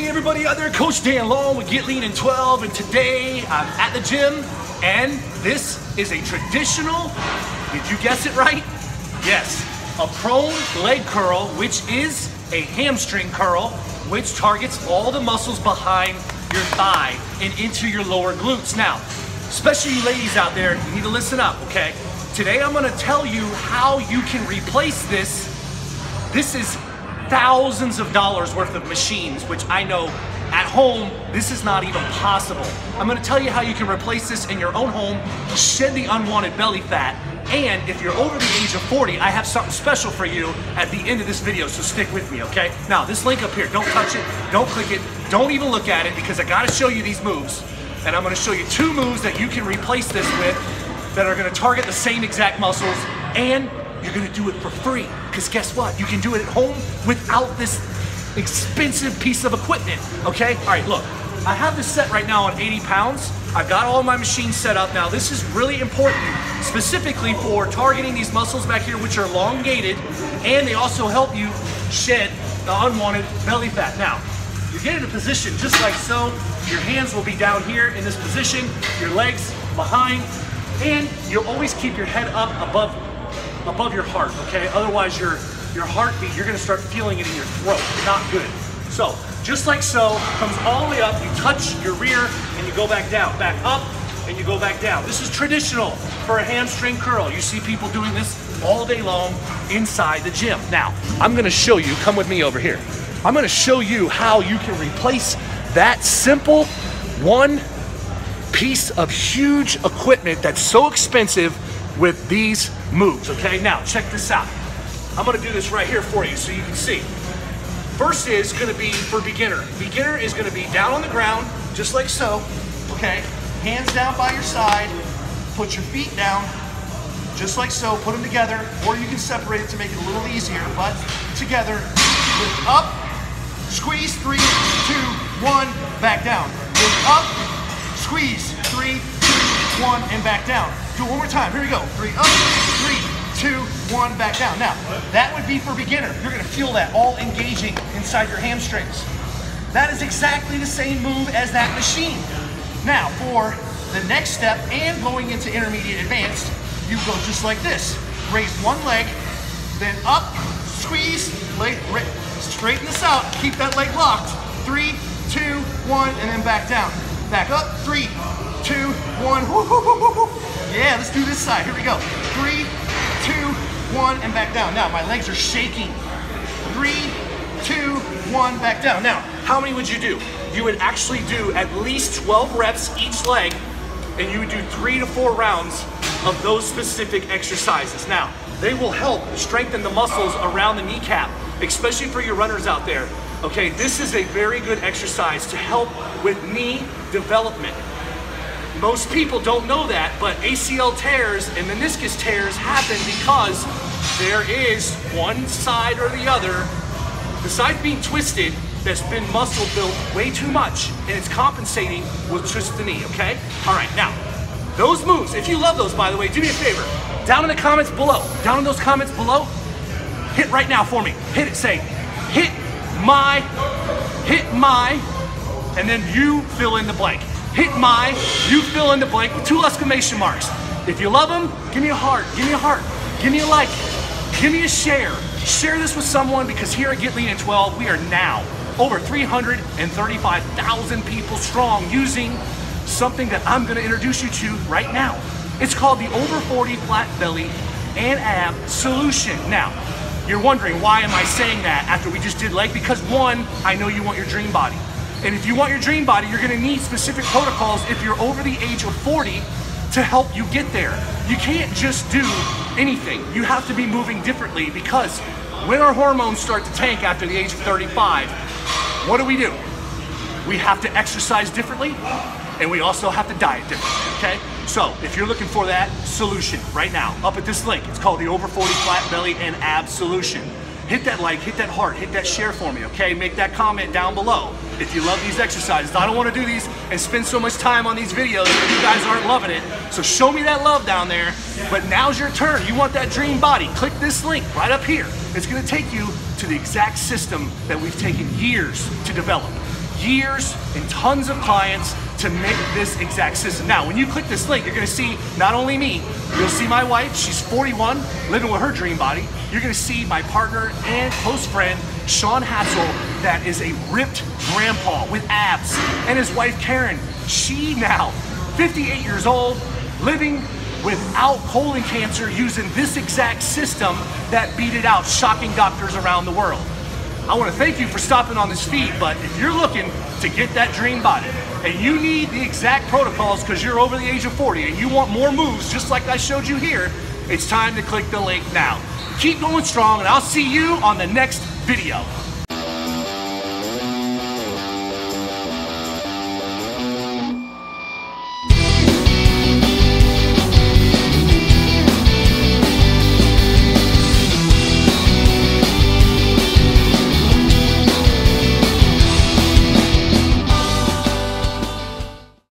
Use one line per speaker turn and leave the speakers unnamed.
Hey everybody out there, Coach Dan Long with Get Lean in 12, and today I'm at the gym, and this is a traditional, did you guess it right? Yes, a prone leg curl, which is a hamstring curl, which targets all the muscles behind your thigh and into your lower glutes. Now, especially you ladies out there, you need to listen up, okay? Today I'm gonna tell you how you can replace this. This is thousands of dollars worth of machines, which I know at home, this is not even possible. I'm gonna tell you how you can replace this in your own home, shed the unwanted belly fat, and if you're over the age of 40, I have something special for you at the end of this video, so stick with me, okay? Now, this link up here, don't touch it, don't click it, don't even look at it, because I gotta show you these moves, and I'm gonna show you 2 moves that you can replace this with that are gonna target the same exact muscles, and you're gonna do it for free, because guess what? You can do it at home without this expensive piece of equipment, okay? All right, look, I have this set right now on 80 pounds. I've got all my machines set up. Now, this is really important, specifically for targeting these muscles back here, which are elongated, and they also help you shed the unwanted belly fat. Now, you get in a position just like so. Your hands will be down here in this position, your legs behind, and you'll always keep your head up above your heart, okay? Otherwise, your heartbeat, you're gonna start feeling it in your throat. Not good. So, just like so, comes all the way up, you touch your rear, and you go back down. Back up, and you go back down. This is traditional for a hamstring curl. You see people doing this all day long inside the gym. Now, I'm gonna show you, come with me over here. I'm gonna show you how you can replace that simple one piece of huge equipment that's so expensive with these moves, okay? Now, check this out. I'm gonna do this right here for you so you can see. First is gonna be for beginner. Beginner is gonna be down on the ground, just like so, okay? Hands down by your side, put your feet down, just like so, put them together, or you can separate it to make it a little easier, but together, lift up, squeeze, 3, 2, 1, back down. Lift up, squeeze, 3, 2, 1, and back down. Do it one more time, here we go. 3 up, 3, 2, 1, back down. Now, that would be for beginner. You're gonna feel that all engaging inside your hamstrings. That is exactly the same move as that machine. Now, for the next step and going into intermediate advanced, you go just like this. Raise one leg, then up, squeeze, straighten this out, keep that leg locked. 3, 2, 1, and then back down. Back up, 3, 2, 1, yeah, let's do this side, here we go. 3, 2, 1, and back down. Now, my legs are shaking. 3, 2, 1, back down. Now, how many would you do? You would actually do at least 12 reps each leg, and you would do 3 to 4 rounds of those specific exercises. Now, they will help strengthen the muscles around the kneecap, especially for your runners out there. Okay, this is a very good exercise to help with knee development. Most people don't know that, but ACL tears and meniscus tears happen because there is one side or the other, besides being twisted, that's been muscle built way too much, and it's compensating with just the knee, okay? All right, now, those moves, if you love those, by the way, do me a favor. Down in the comments below, down in those comments below, hit right now for me. Hit it, say, hit my, and then you fill in the blank. Hit my, you fill in the blank with 2 exclamation marks. If you love them, give me a heart, give me a heart, give me a like, give me a share. Share this with someone, because here at Get Lean in 12, we are now over 335,000 people strong using something that I'm gonna introduce you to right now. It's called the Over 40 Flat Belly and Ab Solution. Now, you're wondering, why am I saying that after we just did leg? Because one, I know you want your dream body. And if you want your dream body, you're gonna need specific protocols if you're over the age of 40 to help you get there. You can't just do anything. You have to be moving differently, because when our hormones start to tank after the age of 35, what do? We have to exercise differently, and we also have to diet differently, okay? So if you're looking for that solution right now, up at this link, it's called the Over 40 Flat Belly and Ab Solution. Hit that like, hit that heart, hit that share for me, okay? Make that comment down below if you love these exercises. I don't want to do these and spend so much time on these videos if you guys aren't loving it. So show me that love down there. But now's your turn. You want that dream body. Click this link right up here. It's going to take you to the exact system that we've taken years to develop. years and tons of clients to make this exact system. Now, when you click this link, you're gonna see not only me, you'll see my wife, she's 41, living with her dream body. You're gonna see my partner and close friend, Sean Hatzel, that is a ripped grandpa with abs, and his wife, Karen. She now, 58 years old, living without colon cancer using this exact system that beat it out, shocking doctors around the world. I want to thank you for stopping on this feed, but if you're looking to get that dream body and you need the exact protocols because you're over the age of 40 and you want more moves just like I showed you here, it's time to click the link now. Keep going strong, and I'll see you on the next video.